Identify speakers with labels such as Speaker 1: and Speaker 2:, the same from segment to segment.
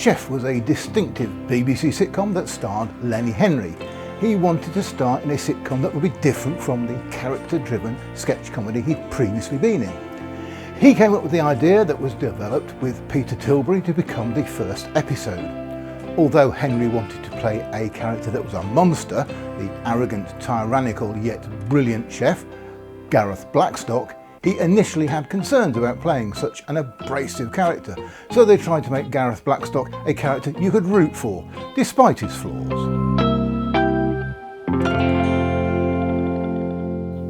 Speaker 1: Chef was a distinctive BBC sitcom that starred Lenny Henry. He wanted to star in a sitcom that would be different from the character-driven sketch comedy he'd previously been in. He came up with the idea that was developed with Peter Tilbury to become the first episode. Although Henry wanted to play a character that was a monster, the arrogant, tyrannical yet brilliant chef, Gareth Blackstock, he initially had concerns about playing such an abrasive character, so they tried to make Gareth Blackstock a character you could root for, despite his flaws.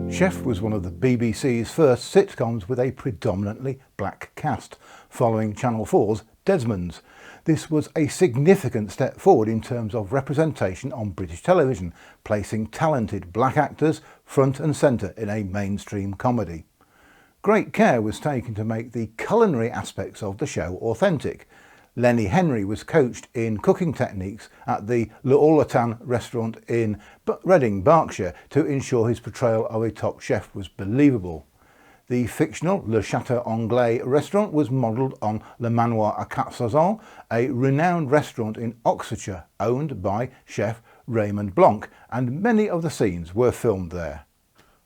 Speaker 1: Chef was one of the BBC's first sitcoms with a predominantly black cast, following Channel 4's Desmond's. This was a significant step forward in terms of representation on British television, placing talented black actors front and centre in a mainstream comedy. Great care was taken to make the culinary aspects of the show authentic. Lenny Henry was coached in cooking techniques at the L'Orletan restaurant in Reading, Berkshire, to ensure his portrayal of a top chef was believable. The fictional Le Chateau Anglais restaurant was modelled on Le Manoir à Catsazal, a renowned restaurant in Oxfordshire owned by chef Raymond Blanc, and many of the scenes were filmed there.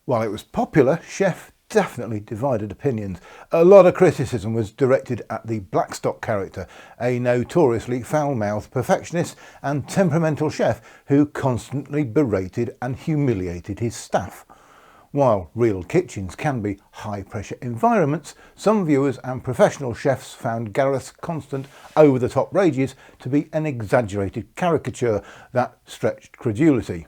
Speaker 1: While it was popular, Chef definitely divided opinions. A lot of criticism was directed at the Blackstock character, a notoriously foul-mouthed perfectionist and temperamental chef who constantly berated and humiliated his staff. While real kitchens can be high-pressure environments, some viewers and professional chefs found Gareth's constant over-the-top rages to be an exaggerated caricature that stretched credulity.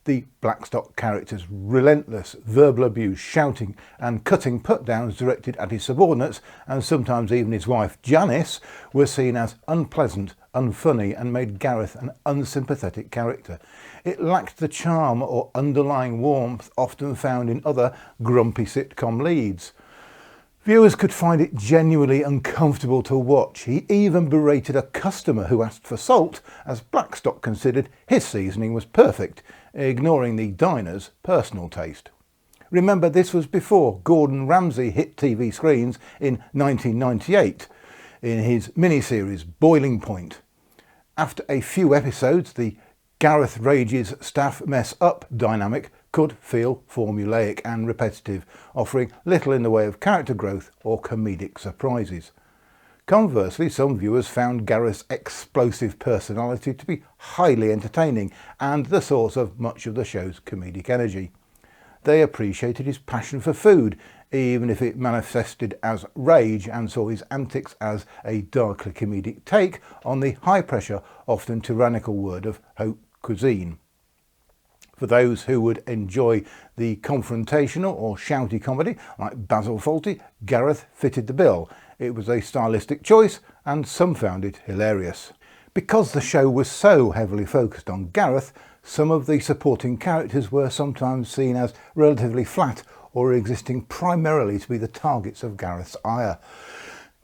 Speaker 1: The Blackstock character's relentless verbal abuse, shouting and cutting put-downs directed at his subordinates, and sometimes even his wife Janice, were seen as unpleasant, unfunny, and made Gareth an unsympathetic character. It lacked the charm or underlying warmth often found in other grumpy sitcom leads. Viewers could find it genuinely uncomfortable to watch. He even berated a customer who asked for salt, as Blackstock considered his seasoning was perfect, ignoring the diner's personal taste. Remember, this was before Gordon Ramsay hit TV screens in 1998 in his miniseries Boiling Point. After a few episodes, the Gareth Rages staff mess up dynamic could feel formulaic and repetitive, offering little in the way of character growth or comedic surprises. Conversely, some viewers found Gareth's explosive personality to be highly entertaining and the source of much of the show's comedic energy. They appreciated his passion for food, even if it manifested as rage, and saw his antics as a darkly comedic take on the high-pressure, often tyrannical world of haute cuisine. For those who would enjoy the confrontational or shouty comedy, like Basil Fawlty, Gareth fitted the bill. It was a stylistic choice, and some found it hilarious. Because the show was so heavily focused on Gareth, some of the supporting characters were sometimes seen as relatively flat or existing primarily to be the targets of Gareth's ire.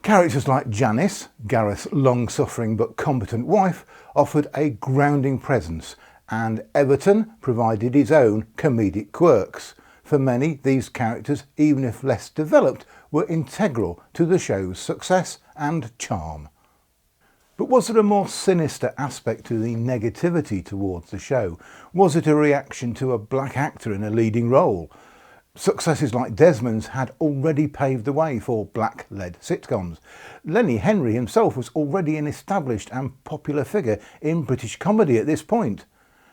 Speaker 1: Characters like Janice, Gareth's long-suffering but competent wife, offered a grounding presence, and Everton provided his own comedic quirks. For many, these characters, even if less developed, were integral to the show's success and charm. But was there a more sinister aspect to the negativity towards the show? Was it a reaction to a black actor in a leading role? Successes like Desmond's had already paved the way for black-led sitcoms. Lenny Henry himself was already an established and popular figure in British comedy at this point.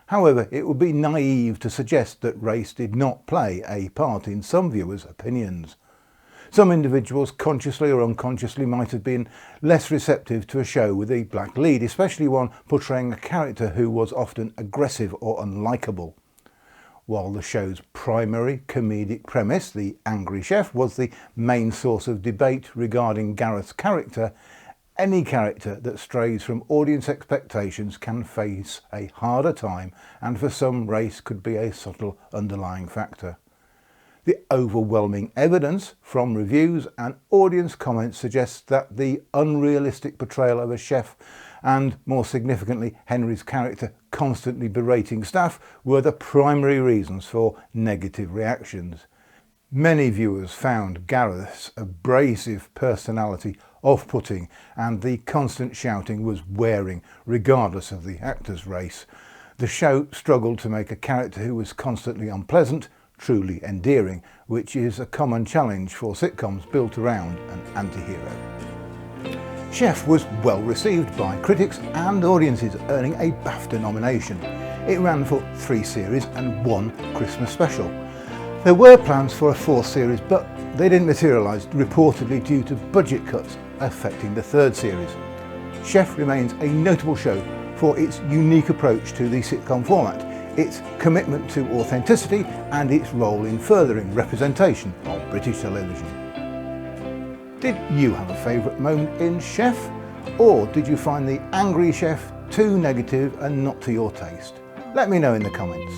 Speaker 1: However, it would be naive to suggest that race did not play a part in some viewers' opinions. Some individuals, consciously or unconsciously, might have been less receptive to a show with a black lead, especially one portraying a character who was often aggressive or unlikable. While the show's primary comedic premise, the angry chef, was the main source of debate regarding Gareth's character, any character that strays from audience expectations can face a harder time, and for some, race could be a subtle underlying factor. The overwhelming evidence from reviews and audience comments suggests that the unrealistic portrayal of a chef and, more significantly, Henry's character constantly berating staff were the primary reasons for negative reactions. Many viewers found Gareth's abrasive personality off-putting, and the constant shouting was wearing, regardless of the actor's race. The show struggled to make a character who was constantly unpleasant truly endearing, which is a common challenge for sitcoms built around an anti-hero. Chef was well received by critics and audiences, earning a BAFTA nomination. It ran for 3 series and 1 Christmas special. There were plans for a 4th series, but they didn't materialise, reportedly due to budget cuts affecting the 3rd series. Chef remains a notable show for its unique approach to the sitcom format, its commitment to authenticity and its role in furthering representation of British television. Did you have a favourite moment in Chef? Or did you find the angry chef too negative and not to your taste? Let me know in the comments.